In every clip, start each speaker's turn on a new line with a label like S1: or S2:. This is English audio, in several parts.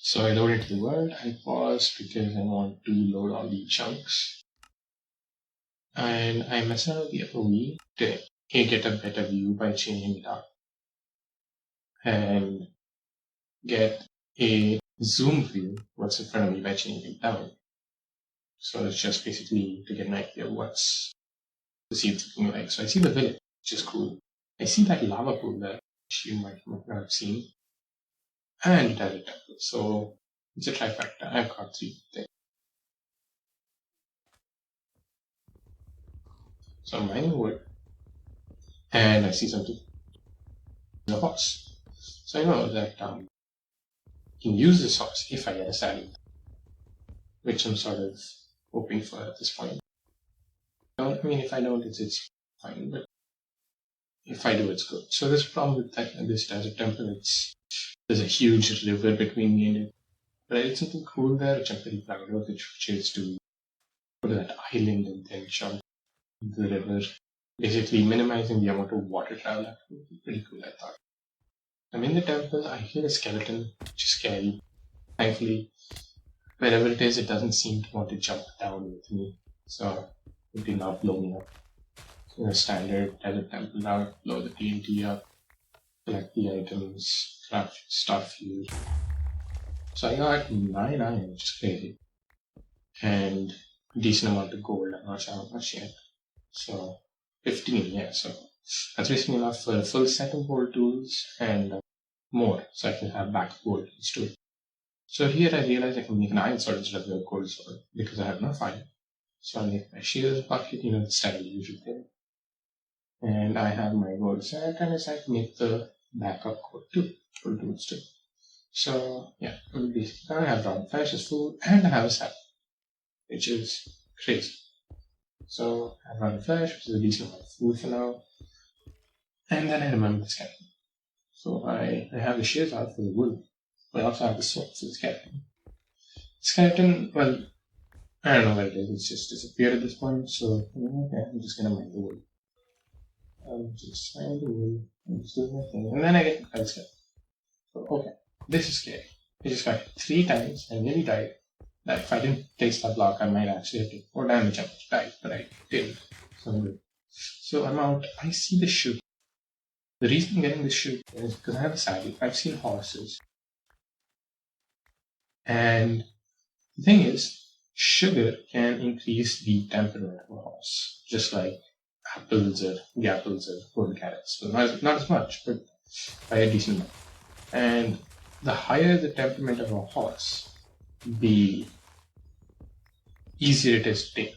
S1: So I load into the world. I pause because I want to load all the chunks. And I mess around with the FOV to get a better view by changing it up. And get a zoom view what's in front of me by changing it down. So it's just basically to get an idea of what's the scene looking like. So I see the village, which is cool. I see that lava pool there, which you might not have seen. And it has a temple. So it's a trifecta. I've got 3 things. So I'm mining wood. And I see something. The horse. So I know that I can use this horse if I get a saddle, which I'm sort of hoping for at this point. I mean, if I don't, it's fine, but if I do, it's good. So this problem with this desert temple, there's a huge river between me and it. But I did something cool there, which I'm pretty proud of, which is to go to that island and then jump into the river, basically minimizing the amount of water travel. That would be pretty cool, I thought. I'm in the temple, I hear a skeleton, which is scary. Thankfully, wherever it is, it doesn't seem to want to jump down with me. So it did not blow me up. Standard desert temple now, blow the TNT up, collect the items, craft stuff here. So I got 9 iron, which is crazy. And a decent amount of gold, I'm not sure how much yet. So 15, yeah, so that's basically enough for a full set of gold tools and more, so I can have back gold tools too. So here I realize I can make an iron sword instead of a gold sword because I have enough iron. So I make my shears bucket, the style usual thing. And I have my gold set, and I decide to make the backup gold tools too. So yeah, basically I have raw flesh as food, and I have a saddle, which is crazy. So I have raw flesh, which is a decent amount of food for now. And then I remember the skeleton. So I have the shears out for the wood, but I also have the sword for the skeleton. Skeleton, well, I don't know where it is, it's just disappeared at this point, so okay, I'm just gonna mine the wood. I'm just mine the wood, I'm just doing my thing, and then I get the skeleton. So, okay, this is scary. I just got hit 3 times, I nearly died. That if I didn't place that block, I might actually have taken 4 damage and died, but I didn't. So I'm good. So I'm out, I see the shoe. The reason I'm getting this shoe is because I have a saddle. I've seen horses. And the thing is, sugar can increase the temperament of a horse, just like apples or golden carrots. So not as much, but by a decent amount. And the higher the temperament of a horse, the easier it is to take.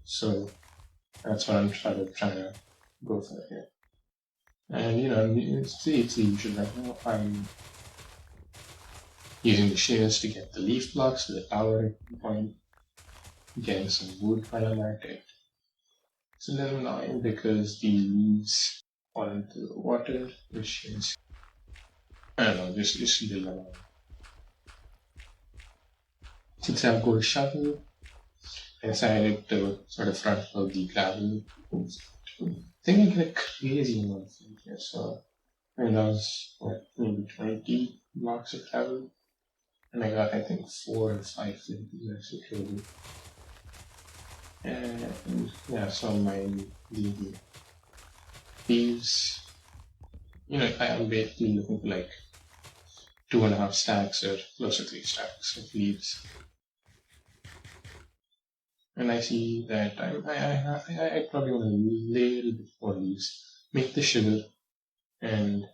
S1: So that's what I'm trying to go for here. And it's the usual right now. I'm using the shears to get the leaf blocks for the tower point, getting some wood while I'm at it. It's a little annoying because the leaves fall into the water, which is, I don't know, just a little annoying. Since I have gold shovel, I decided to sort of front load the gravel. I think I get a crazy amount of food here, so that was maybe 20 blocks of gravel. And I got, I think, 4 or 5 flinties, actually crazy. And yeah, so the leaves, I'm basically looking for like 2.5 stacks or close to 3 stacks of leaves. And I see that I probably want a little bit more leaves. Make the sugar, and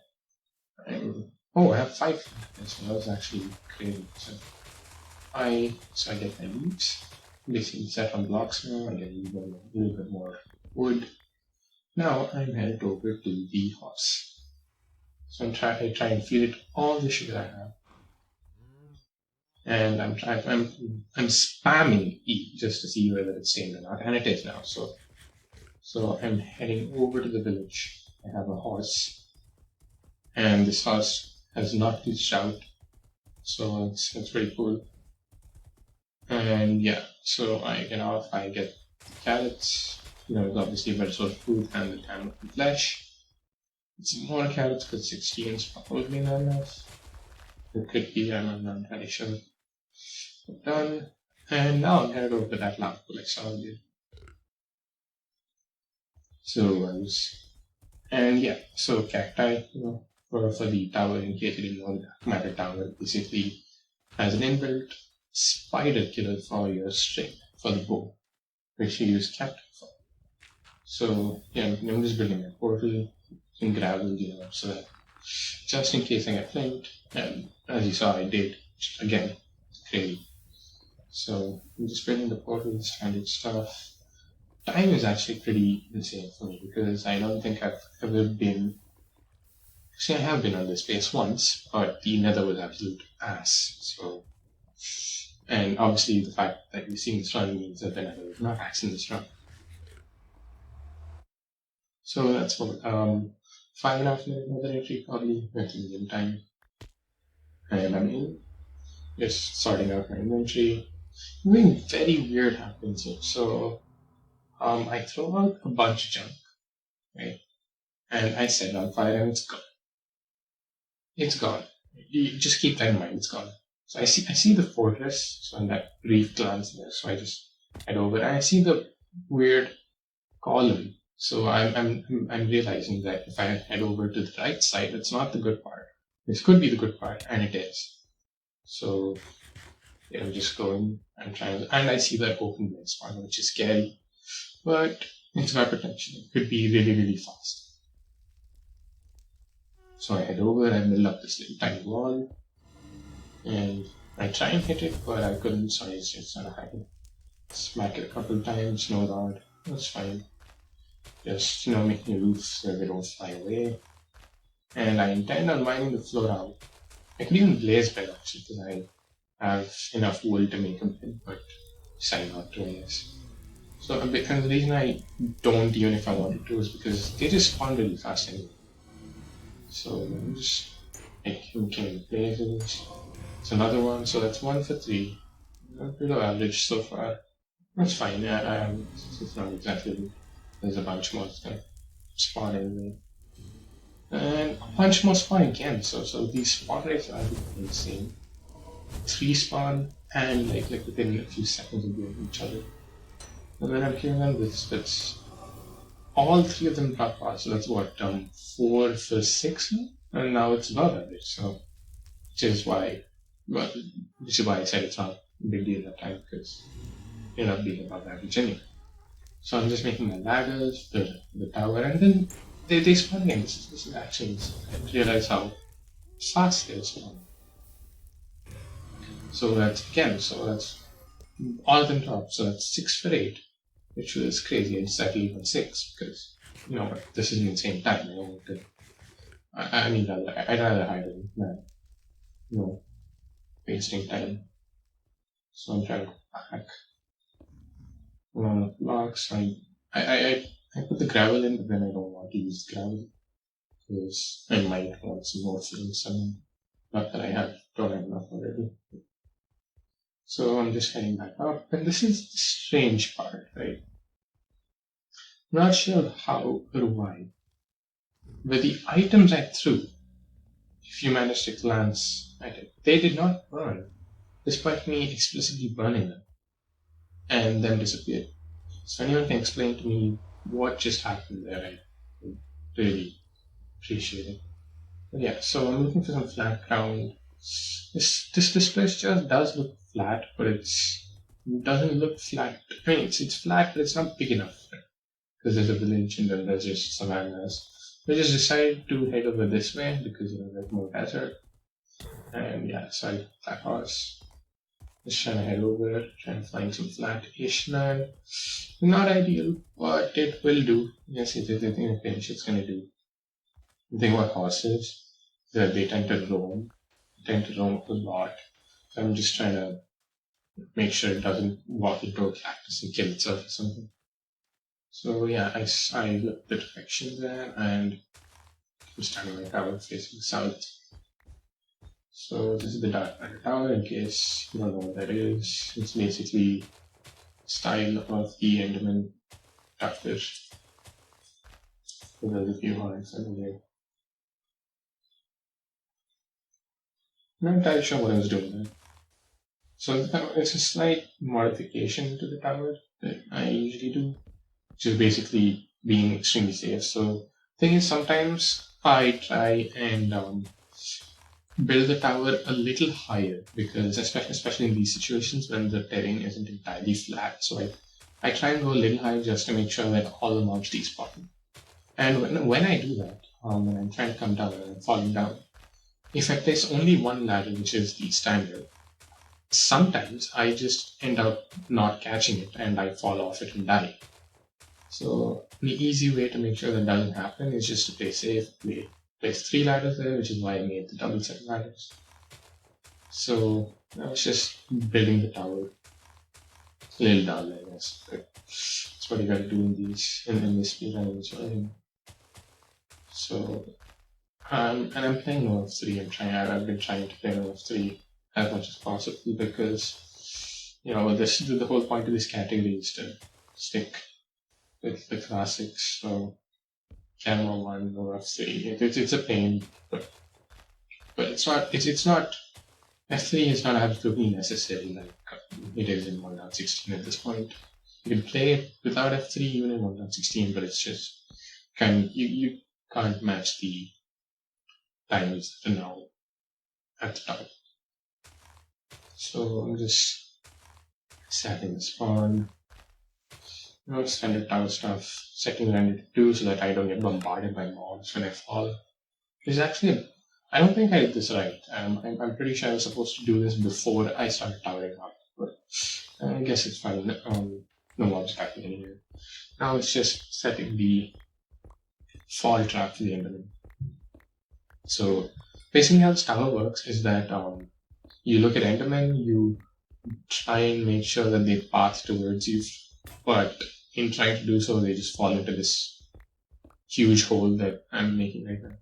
S1: I have 5 flinties, so that was actually crazy. So I get my leaves. Basically set on blocks now, I get a little bit more wood. Now I'm headed over to the horse. So I try and feed it all the sugar I have. And I'm spamming E just to see whether it's tamed or not, and it is now. So I'm heading over to the village. I have a horse, and this horse has not reached out, so it's pretty cool. And yeah, so I get off, I get carrots, it's obviously a better source of food and the time of flesh. It's more carrots because 16 is probably not enough. It could be, I'm not entirely sure. Done. And now I'm gonna go to that lamp like I saw you. So and yeah, so cacti, for the tower, in case you didn't know, the dark matter tower basically has an inbuilt spider killer for your string, for the bow, which you use cacti for. So yeah, I'm just building a portal in gravel, so that just in case I get flanked, and as you saw, I did again. It's crazy. So I'm just building the portal, standard stuff. Time is actually pretty insane for me because I don't think I've ever been. Actually, I have been on this base once, but the nether was absolute ass. So, and obviously the fact that you're seeing this run means that the nether was not axing this run. So that's what 5.5 minute nether entry probably went in medium time, and I'm in just sorting out my inventory. Something very weird happens here. So I throw out a bunch of junk, right? And I set it on fire and it's gone. It's gone. You just keep that in mind, it's gone. So I see the fortress, so in that brief glance there, so I just head over and I see the weird column. So I'm realizing that if I head over to the right side, it's not the good part. This could be the good part, and it is. So just going and trying, and I see that open blade spawn, which is scary, but it's got potential. It could be really, really fast. So I head over and build up this little tiny wall, and I try and hit it, but I couldn't, so I just sort of smack it a couple of times, no rod, that's fine. Just, making a roof so they don't fly away. And I intend on mining the floor out. I could even blaze bed actually, because I have enough wool to make a bed, but decided not to, I guess. So, and the reason I don't, even if I wanted to, is because they just spawn really fast anyway. So I'm just making blazes. It's another one, so that's 1 for 3. Not below average so far. That's fine. It's not exactly. There's a bunch more that spawn anyway. And a bunch more spawn again. So these spawn rates are insane. 3 spawn and like within a few seconds of each other. And then I'm killing them with spits. All 3 of them drop past. So that's what 4 for 6 now? And now it's above average. So which is why I said it's not a big deal that time because you're not being above average anyway. So I'm just making my ladders, the tower, and then they spawn again. This is actually, I didn't realize how fast they spawn. So that's all of them drop. So that's 6 for 8, which was crazy. I decided to leave on 6 because, this is an insane time. I don't want to. I'd rather hide it than, wasting time. So I'm trying to pack blocks. I put the gravel in, but then I don't want to use the gravel because I might want some more things. Not that don't have enough already. So I'm just heading back up, and this is the strange part, right? I'm not sure how or why, but the items I threw, if you managed to glance at it, they did not burn, despite me explicitly burning them, and then disappeared. So anyone can explain to me what just happened there? I would really appreciate it. But yeah, so I'm looking for some flat ground. This place just does look flat, but it doesn't look flat. I mean, it's flat, but it's not big enough because there's a village and then there's just savannas. We just decided to head over this way because there's more desert. And yeah, so I that horse. Just trying to head over, trying to find some flat-ish land. Not ideal, but it will do. Yes, it is. I think a pinch it's gonna do. The thing about horses is that they tend to roam. They tend to roam a lot. So I'm just trying to make sure it doesn't walk into a cactus and kill itself or something. So yeah, I looked the direction there and I'm standing my tower facing south. So this is the Dark Matter Tower, in case you don't know what that is. It's basically style of the Enderman Catfish. So there's a few horns under there. I'm not entirely sure what I was doing there. So it's a slight modification to the tower that I usually do, which is basically being extremely safe. So thing is, sometimes I try and build the tower a little higher because especially in these situations when the terrain isn't entirely flat. So I try and go a little higher just to make sure that all the mobs despawn. And when I do that, when I'm trying to come down and I'm falling down, if I place only one ladder, which is the standard, sometimes I just end up not catching it and I fall off it and die. So the easy way to make sure that doesn't happen is just to play safe, place 3 ladders there, which is why I made the double set ladders. So I was just building the tower a little down, I guess. But that's what you gotta do in this speedrun as well. So and I'm playing no F3. I've been trying to play no F3 as much as possible because the whole point of this category is to stick with the classics. So Camera 1 or F3. It's a pain, but it's not F3 is not absolutely necessary like it is in 1.16 at this point. You can play it without F3 even in 1.16, but it's just you can't match the times that are now at the top. So I'm just setting the spawn, standard tower stuff, setting render to 2 so that I don't get bombarded by mobs when I fall. It's actually, I don't think I did this right. I'm pretty sure I was supposed to do this before I started towering up, but I guess it's fine. No mobs happening anywhere. Now it's just setting the fall trap for the enderman. So basically how this tower works is that you look at endermen, you try and make sure that they path towards you, but in trying to do so, they just fall into this huge hole that I'm making right now.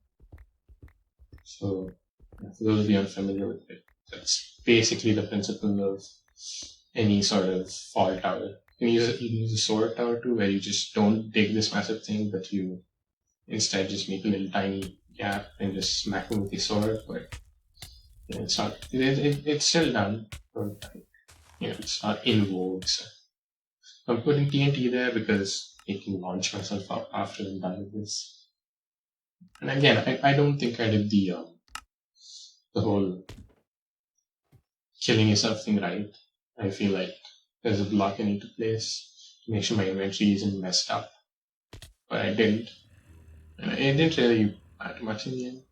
S1: So, for those of you unfamiliar with it, that's basically the principle of any sort of fall tower. You can use a sword tower too, where you just don't dig this massive thing, but you instead just make a little tiny gap and just smack them with your sword. But it's not. It's still done, but it's not in vogue. So I'm putting TNT there because it can launch myself up after I'm done with this. And again, I don't think I did the whole killing yourself thing right. I feel like there's a block I need to place to make sure my inventory isn't messed up. But I didn't. And it didn't really matter much in the end.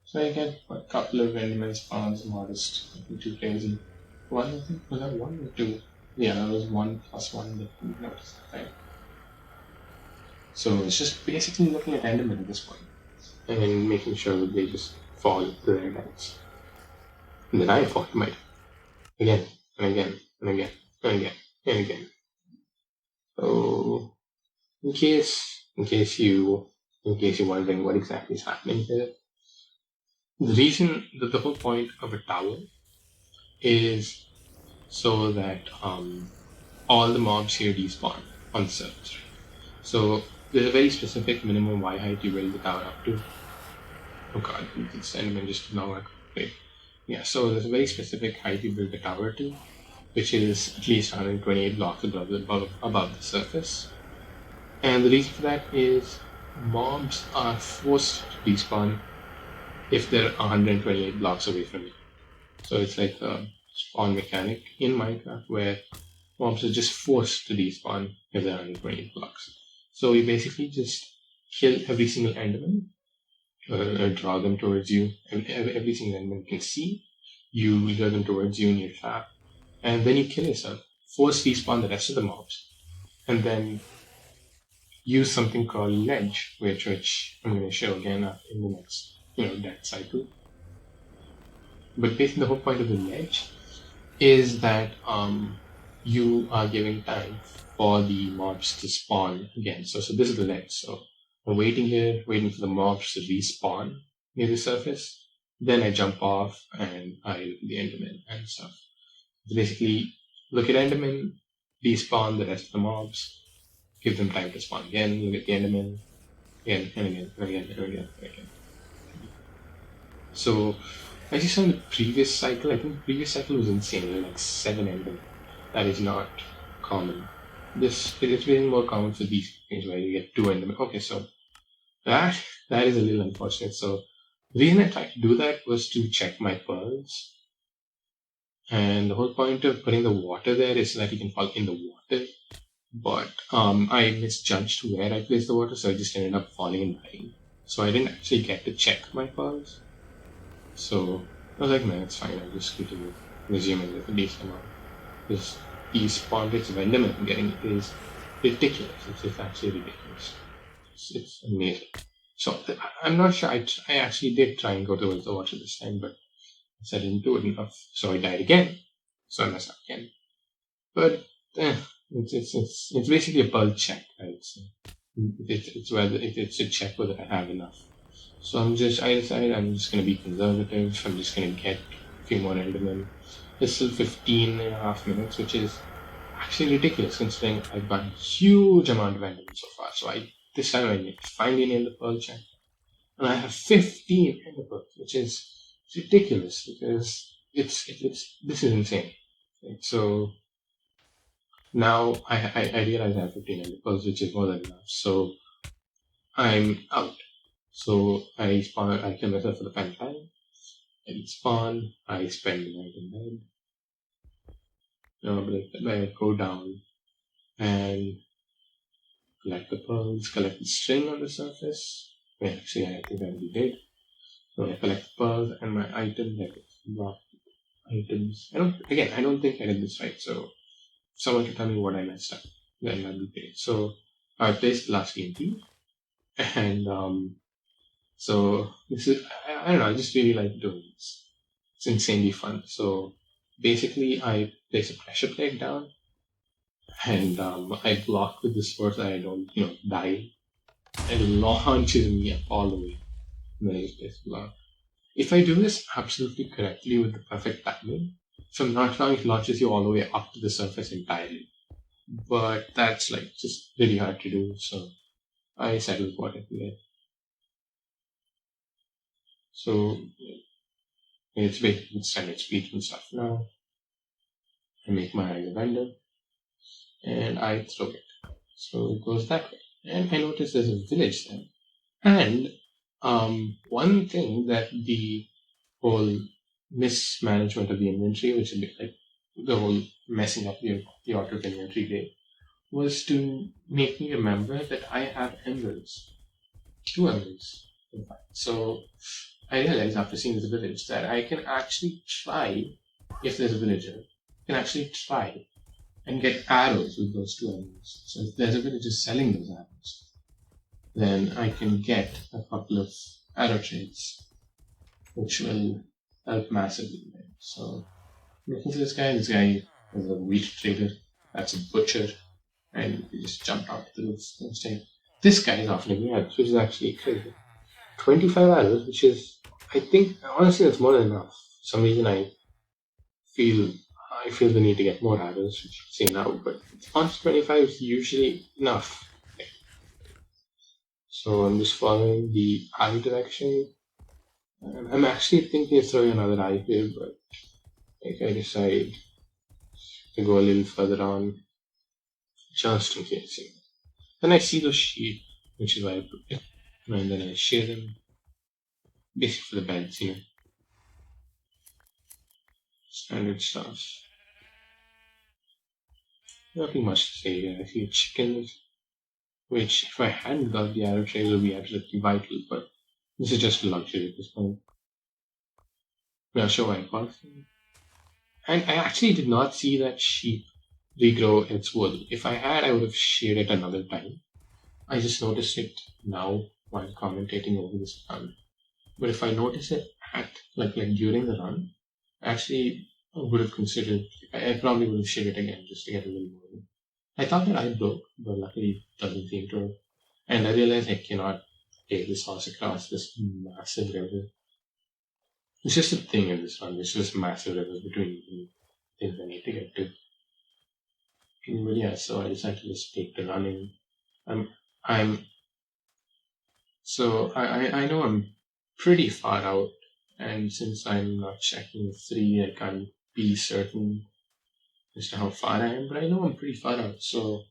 S1: So I get a couple of enderman spawns, modest, nothing too crazy. One, I think, was that 1 or 2? Yeah, that was 1 plus 1 that we noticed that time. So it's just basically looking at endermen at this point and then making sure that they just fall to their deaths. And then I fall to my death. Again, and again, and again, and again, and again. So, in case you're wondering what exactly is happening here, the reason that the whole point of a tower is so that all the mobs here despawn on the surface. Right? So there's a very specific minimum Y height you build the tower up to. Oh god, this enderman just did not work. Wait. Yeah, so there's a very specific height you build the tower to, which is at least 128 blocks above the surface. And the reason for that is mobs are forced to despawn if they're 128 blocks away from you. So it's like a spawn mechanic in Minecraft where mobs are just forced to despawn if they're 128 blocks. So you basically just kill every single enderman, draw them towards you, every single enderman you can see, you lure them towards you in your trap, and then you kill yourself, force despawn the rest of the mobs, and then use something called ledge, which I'm going to show again in the next death cycle. But basically the whole point of the ledge is that you are giving time for the mobs to spawn again. So this is the ledge. So I'm waiting here, waiting for the mobs to respawn near the surface. Then I jump off and I look at the enderman and stuff. So basically, look at enderman, despawn the rest of the mobs, give them time to spawn again, look at the enderman, again and again and again and again and again. So I just saw the previous cycle. I think the previous cycle was insane, like 7 ending. That is not common. It's been more common for these things where you get 2 ending. Okay, so that that is a little unfortunate. So the reason I tried to do that was to check my pearls. And the whole point of putting the water there is so that you can fall in the water. But I misjudged where I placed the water, so I just ended up falling and dying. So I didn't actually get to check my pearls. So I was like, man, it's fine. I'll just continue resuming with a decent amount. Because these spawn rates of endermen I'm getting is ridiculous. It's actually ridiculous. It's amazing. So I'm not sure. I actually did try and go towards the water this time, but I didn't do it enough. So I died again. So I messed up again. But it's basically a pearl check, I would say. It's a check whether I have enough. So I decided I'm just gonna be conservative. I'm just gonna get a few more endermen. It's still 15 and a half minutes, which is actually ridiculous considering I've got a huge amount of endermen so far. So this time I finally nailed the pearl check. And I have 15 ender pearls, which is ridiculous because this is insane. Right? So now I realize I have 15 ender pearls, which is more than enough. So I'm out. So I kill myself for the final time. I respawn. I spend the night in bed. But I go down and collect the pearls, collect the string on the surface. Well, actually, I think I already did. So I collect the pearls and my items. I drop items. I don't think I did this right. So someone can tell me what I messed up. Then that'd be great. So I placed the last TNT, and so this is I don't know. I just really like doing this. It's insanely fun. So basically, I place a pressure plate down, and I block with the sword so that I don't die. It launches me up all the way. And then I just place block. If I do this absolutely correctly with the perfect timing, from not long it launches you all the way up to the surface entirely. But that's like just really hard to do, so I settle with what I can get. So it's basically standard speed and stuff now. I make my render and I throw it. So it goes that way. And I notice there's a village there. And one thing that the whole mismanagement of the inventory, which is like the whole messing up the auto inventory did, was to make me remember that I have emeralds. 2 emeralds, in fact. So I realized after seeing this village that I can actually try, if there's a villager, I can actually try and get arrows with those 2 emeralds. So if there's a villager selling those arrows, then I can get a couple of arrow trades, which will help massively. Right? So looking for this guy is a wheat trader, that's a butcher, and we just jumped out the roof instead. This guy is offering me arrows, which is actually crazy. 25 arrows, which is, I think, honestly, that's more than enough. For some reason, I feel the need to get more arrows, which you see now, but honestly, 25 is usually enough. So I'm just following the eye direction. I'm actually thinking of throwing another eye here, but I decide to go a little further on, just in case. Then I see those sheep, which is why I put it, and then I share them, basically for the beds, standard stuff. Nothing much to say here. I see chickens, which if I hadn't got the arrow trays would be absolutely vital, but this is just a luxury at this point. I'll show my path. And I actually did not see that sheep regrow its wool. If I had, I would have shared it another time. I just noticed it now while commentating over this run. But if I notice it at like during the run, actually I would have considered. I probably would have shared it again just to get a little more. I thought that I broke, but luckily it doesn't seem to have. And I realized I cannot take this horse across this massive river. It's just a thing in this run. It's just massive rivers between things I need to get to. But yeah, so I decided to just take the running. I'm so I know I'm pretty far out, And since I'm not checking 3, I can't be certain as to how far I am, but I know I'm pretty far out. So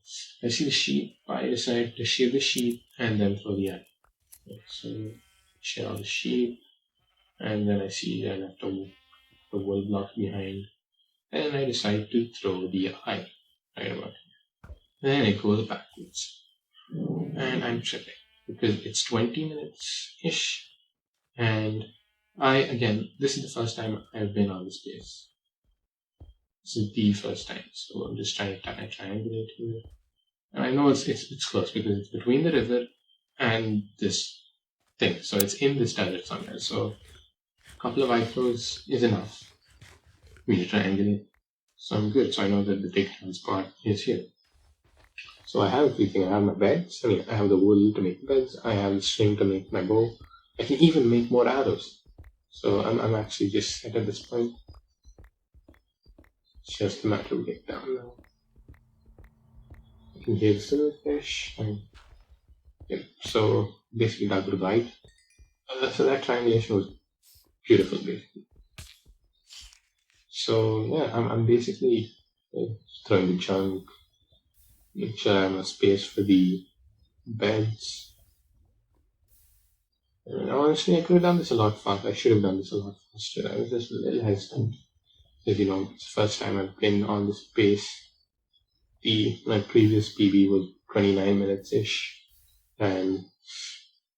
S1: I see the sheep, I decide to shave the sheep and then throw the eye. So share all the sheep, and then I see I left the wool block behind, and I decide to throw the eye right about here. Then it goes backwards, and I'm tripping because it's 20 minutes ish, and this is the first time I've been on this base. This is the first time, so I'm just trying to triangulate here. And I know it's close because it's between the river and this thing. So it's in this desert somewhere. So a couple of eye throws is enough for me to triangulate. So I'm good. So I know that the takedown spot is here. So I have everything. I have my beds. I have the wool to make beds. I have the string to make my bow. I can even make more arrows. So I'm actually just set at this point. It's just a matter of getting down now. I can hear the silverfish. So basically that would right. So that triangulation was beautiful, basically. So yeah, I'm basically throwing the junk, make sure I have a space for the beds. And honestly, I could have done this a lot faster. I should have done this a lot faster. I was just a little hesitant. Because, it's the first time I've been on this base. My previous PB was 29 minutes-ish. And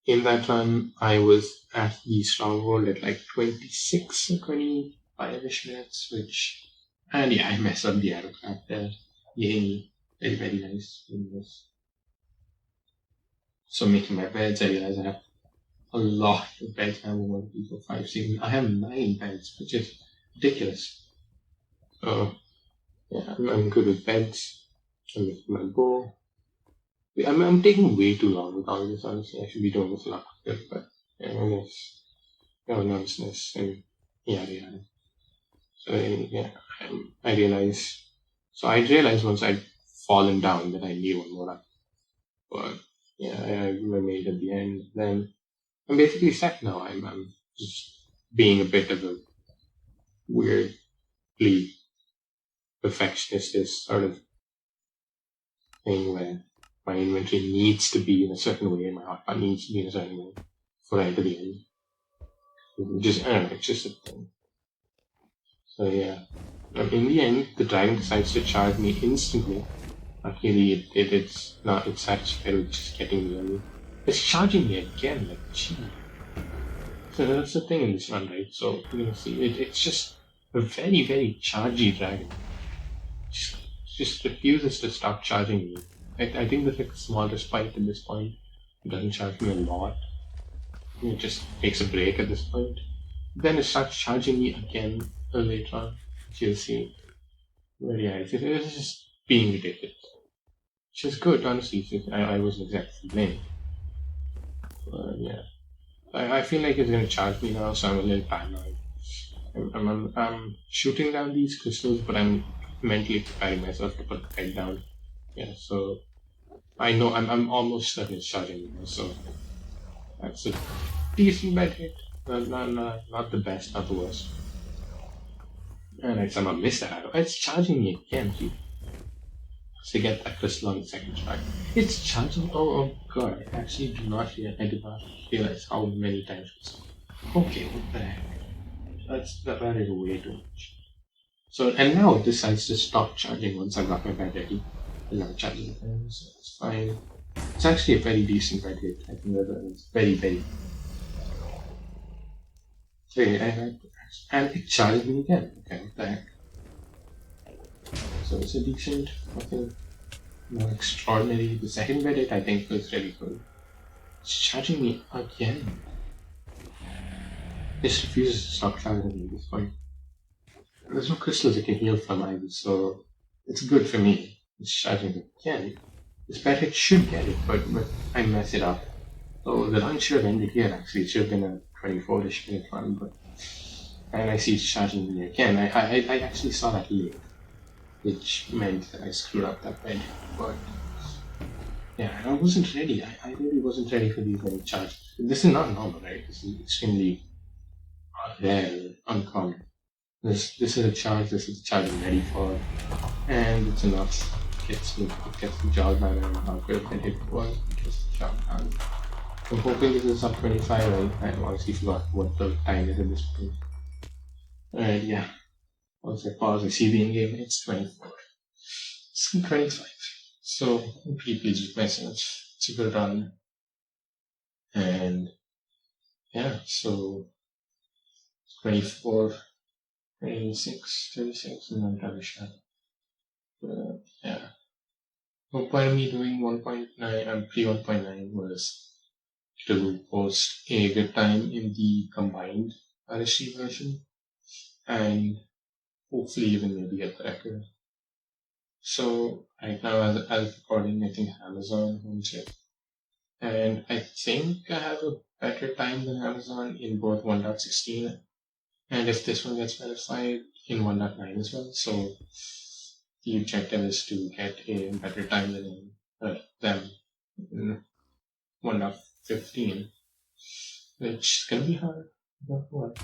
S1: in that run, I was at the stronghold at like 26 or 25-ish minutes, and yeah, I messed up the aerocraft there. Yay, very, very nice. So making my beds, I realize I have a lot of beds. I have 1, 2, 4, 5, 6. I have 9 beds, which is ridiculous. So yeah, I'm good with beds. I'm making my bow. I'm taking way too long with all this, honestly. I should be doing this a lot quicker, but yeah, I guess nervousness and yada yada. So yeah, I realized. So I realized once I'd fallen down that I need one more up. But yeah, I made at the end. Then I'm basically set now. I'm just being a bit of a weirdly perfectionist, this sort of thing where my inventory needs to be in a certain way, and my hotbar needs to be in a certain way for right to the end. I don't know, it's just a thing. So yeah, in the end, the dragon decides to charge me instantly. Luckily, it's satisfied with just getting me early. It's charging me again, like, gee. So that's the thing in this run, right? So you're gonna see, it's just a very, very chargy dragon. Just refuses to stop charging me. I think there's like a small respite at this point. It doesn't charge me a lot. It just takes a break at this point. Then it starts charging me again later on. You'll see. But yeah, it's just being ridiculous. Which is good, honestly. I wasn't exactly blamed. But yeah. I feel like it's going to charge me now, so I'm a little paranoid. I'm shooting down these crystals, but I'm mentally preparing myself to put the peg down. Yeah, so I know I'm almost certain it's charging me now, so that's a decent bed hit. Not the best, not the worst. And I somehow missed that arrow. It's charging me again, dude. To get that crystal on the second try. It's charging. Oh god, I actually did not realize how many times it's. Okay, what the heck? That is way too much. So, and now it decides to stop charging once I got my bed ready. And now charging again, so it's fine. It's actually a very decent bed hit. I think that it's very, very. And it charged me again. Okay, what the heck? So it's a decent, nothing more extraordinary. The second bed hit I think was really good. It's charging me again. This refuses to stop charging me at this point. There's no crystals it can heal from either, so it's good for me. It's charging me again. This bed hit should get it, but I mess it up. So the run should have ended here actually. It should have been a 24-ish minute run, but and I see it's charging me again. I actually saw that late, which meant that I screwed up that bed. But yeah, I wasn't ready. I really wasn't ready for these many charges. This is not normal, right? This is extremely rare, uncommon. This is a charge. This is a charge I'm ready for, and it's enough. It gets the job done, and how good can hit was it gets the job done. I'm hoping this is up 25, right? I honestly forgot what the time is at this point. Alright, yeah. Once I pause, I see the in-game. It's 24. It's 25. So I'm pretty pleased with myself. It's a good run, and yeah. So 24, 26, 36, and then have a shot. Yeah. The point of me doing 1.9 and pre-1.9 was to post a good time in the combined RSG version and hopefully even maybe get the record. So right now as recording, I think Amazon owns it. And I think I have a better time than Amazon in both 1.16 and if this one gets verified in 1.9 as well. So the objective is to get a better time than them in 1.15, which can be hard. But what?